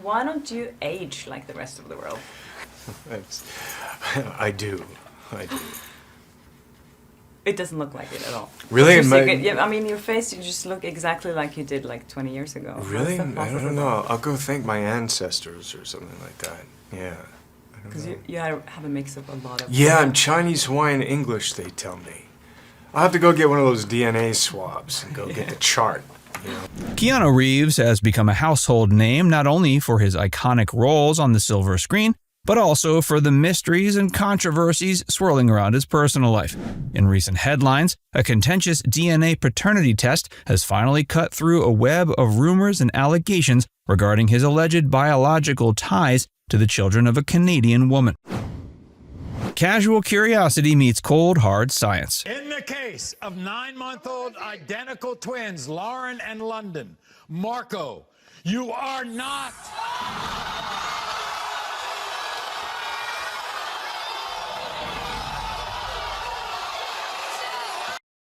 Why don't you age like the rest of the world? I do. It doesn't look like it at all. Really? Yeah, I mean, your face, you just look exactly like you did like 20 years ago. Really? I don't know. I'll go thank my ancestors or something like that. Yeah. Because you have a mix of a lot of... Yeah, I'm Chinese, Hawaiian, English, they tell me. I'll have to go get one of those DNA swabs and go get the chart. You know? Keanu Reeves has become a household name not only for his iconic roles on the silver screen, but also for the mysteries and controversies swirling around his personal life. In recent headlines, a contentious DNA paternity test has finally cut through a web of rumors and allegations regarding his alleged biological ties to the children of a Canadian woman. Casual curiosity meets cold, hard science. In the case of 9-month-old identical twins, Lauren and London, Marco, you are not...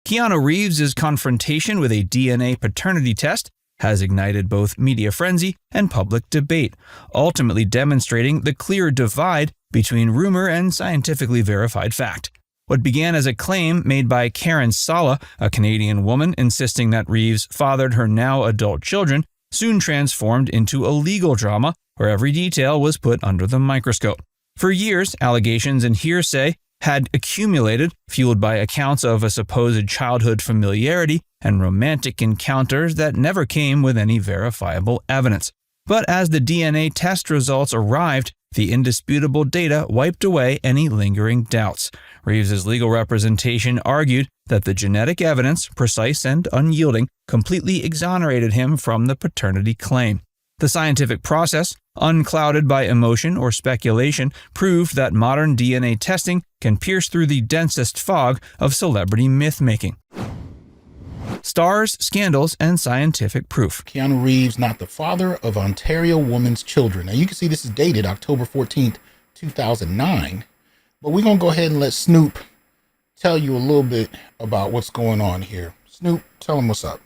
Keanu Reeves' confrontation with a DNA paternity test has ignited both media frenzy and public debate, ultimately demonstrating the clear divide between rumor and scientifically verified fact. What began as a claim made by Karen Sala, a Canadian woman insisting that Reeves fathered her now adult children, soon transformed into a legal drama where every detail was put under the microscope. For years, allegations and hearsay had accumulated, fueled by accounts of a supposed childhood familiarity and romantic encounters that never came with any verifiable evidence. But as the DNA test results arrived, the indisputable data wiped away any lingering doubts. Reeves' legal representation argued that the genetic evidence, precise and unyielding, completely exonerated him from the paternity claim. The scientific process, unclouded by emotion or speculation, proved that modern DNA testing can pierce through the densest fog of celebrity myth-making. Stars, scandals, and scientific proof. Keanu Reeves not the father of Ontario woman's children. Now you can see this is dated October 14th, 2009. But we're going to go ahead and let Snoop tell you a little bit about what's going on here. Snoop, tell him what's up.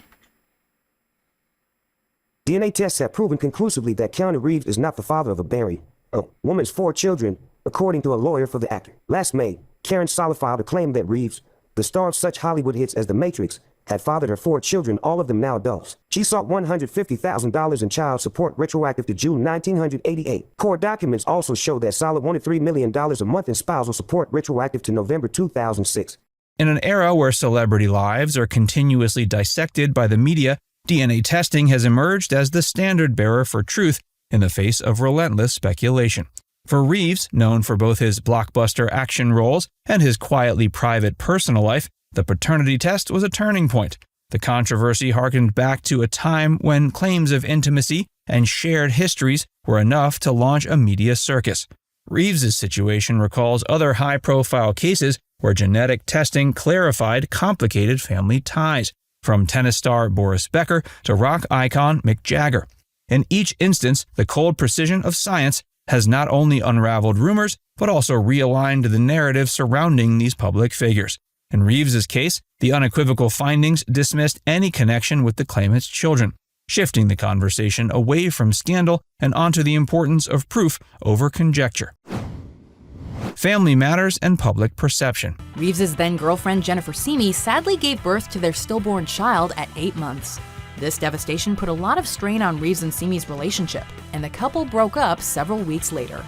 DNA tests have proven conclusively that Keanu Reeves is not the father of a woman's 4 children, according to a lawyer for the actor. Last May, Karen Sala filed a claim that Reeves, the star of such Hollywood hits as The Matrix, had fathered her 4 children, all of them now adults. She sought $150,000 in child support retroactive to June 1988. Court documents also show that Sala wanted $3 million a month in spousal support retroactive to November 2006. In an era where celebrity lives are continuously dissected by the media, DNA testing has emerged as the standard bearer for truth in the face of relentless speculation. For Reeves, known for both his blockbuster action roles and his quietly private personal life, the paternity test was a turning point. The controversy harkened back to a time when claims of intimacy and shared histories were enough to launch a media circus. Reeves' situation recalls other high-profile cases where genetic testing clarified complicated family ties, from tennis star Boris Becker to rock icon Mick Jagger. In each instance, the cold precision of science has not only unraveled rumors, but also realigned the narrative surrounding these public figures. In Reeves' case, the unequivocal findings dismissed any connection with the claimant's children, shifting the conversation away from scandal and onto the importance of proof over conjecture. Family matters and public perception. Reeves' then-girlfriend Jennifer Simi sadly gave birth to their stillborn child at 8 months. This devastation put a lot of strain on Reeves and Simi's relationship, and the couple broke up several weeks later.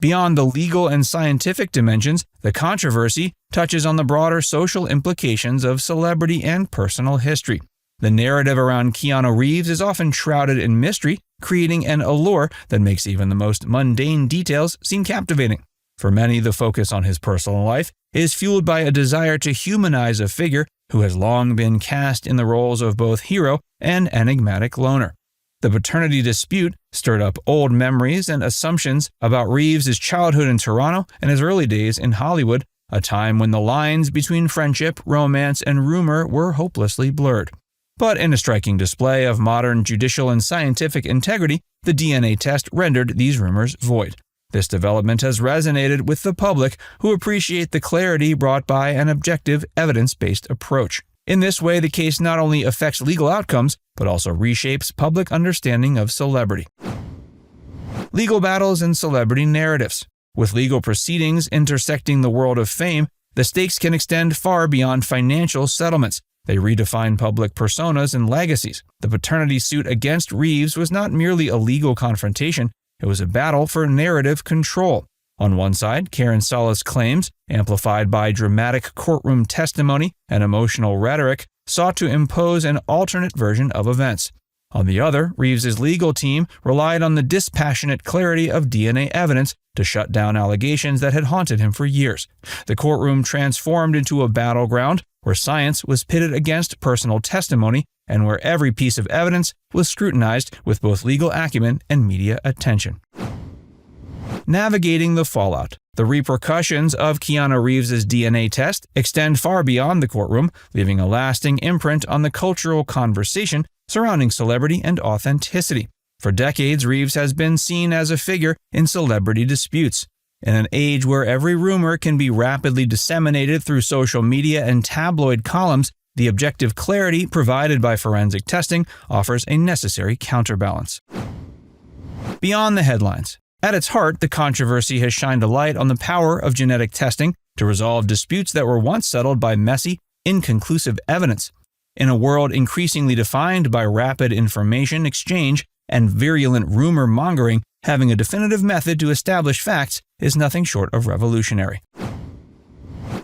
Beyond the legal and scientific dimensions, the controversy touches on the broader social implications of celebrity and personal history. The narrative around Keanu Reeves is often shrouded in mystery, creating an allure that makes even the most mundane details seem captivating. For many, the focus on his personal life is fueled by a desire to humanize a figure who has long been cast in the roles of both hero and enigmatic loner. The paternity dispute stirred up old memories and assumptions about Reeves' childhood in Toronto and his early days in Hollywood, a time when the lines between friendship, romance, and rumor were hopelessly blurred. But in a striking display of modern judicial and scientific integrity, the DNA test rendered these rumors void. This development has resonated with the public, who appreciate the clarity brought by an objective, evidence-based approach. In this way, the case not only affects legal outcomes, but also reshapes public understanding of celebrity. Legal battles and celebrity narratives. With legal proceedings intersecting the world of fame, the stakes can extend far beyond financial settlements. They redefine public personas and legacies. The paternity suit against Reeves was not merely a legal confrontation, it was a battle for narrative control. On one side, Karen Sala's claims, amplified by dramatic courtroom testimony and emotional rhetoric, sought to impose an alternate version of events. On the other, Reeves's legal team relied on the dispassionate clarity of DNA evidence to shut down allegations that had haunted him for years. The courtroom transformed into a battleground where science was pitted against personal testimony and where every piece of evidence was scrutinized with both legal acumen and media attention. Navigating the fallout. The repercussions of Keanu Reeves' DNA test extend far beyond the courtroom, leaving a lasting imprint on the cultural conversation surrounding celebrity and authenticity. For decades, Reeves has been seen as a figure in celebrity disputes. In an age where every rumor can be rapidly disseminated through social media and tabloid columns, the objective clarity provided by forensic testing offers a necessary counterbalance. Beyond the headlines. At its heart, the controversy has shined a light on the power of genetic testing to resolve disputes that were once settled by messy, inconclusive evidence. In a world increasingly defined by rapid information exchange and virulent rumor mongering, having a definitive method to establish facts is nothing short of revolutionary.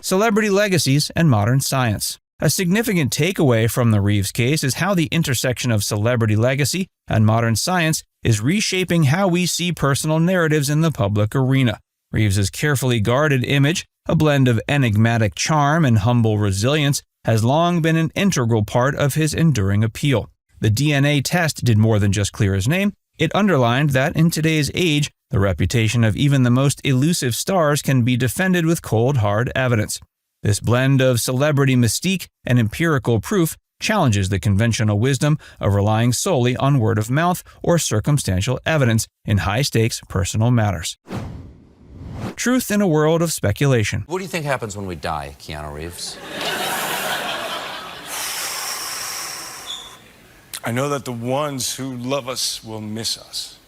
Celebrity legacies and modern science. A significant takeaway from the Reeves case is how the intersection of celebrity legacy and modern science is reshaping how we see personal narratives in the public arena. Reeves's carefully guarded image, a blend of enigmatic charm and humble resilience, has long been an integral part of his enduring appeal. The DNA test did more than just clear his name. It underlined that in today's age, the reputation of even the most elusive stars can be defended with cold, hard evidence. This blend of celebrity mystique and empirical proof challenges the conventional wisdom of relying solely on word of mouth or circumstantial evidence in high-stakes personal matters. Truth in a world of speculation. What do you think happens when we die, Keanu Reeves? I know that the ones who love us will miss us.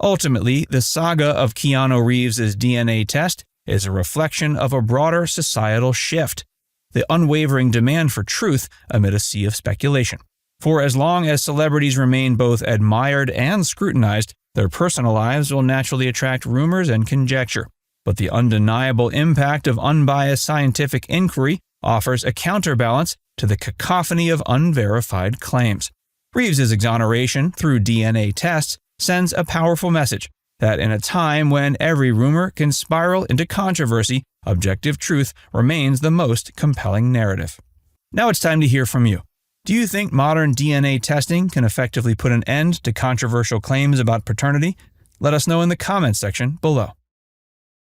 Ultimately, the saga of Keanu Reeves' DNA test is a reflection of a broader societal shift, the unwavering demand for truth amid a sea of speculation. For as long as celebrities remain both admired and scrutinized, their personal lives will naturally attract rumors and conjecture. But the undeniable impact of unbiased scientific inquiry offers a counterbalance to the cacophony of unverified claims. Reeves' exoneration through DNA tests sends a powerful message that in a time when every rumor can spiral into controversy, objective truth remains the most compelling narrative. Now it's time to hear from you. Do you think modern DNA testing can effectively put an end to controversial claims about paternity? Let us know in the comments section below.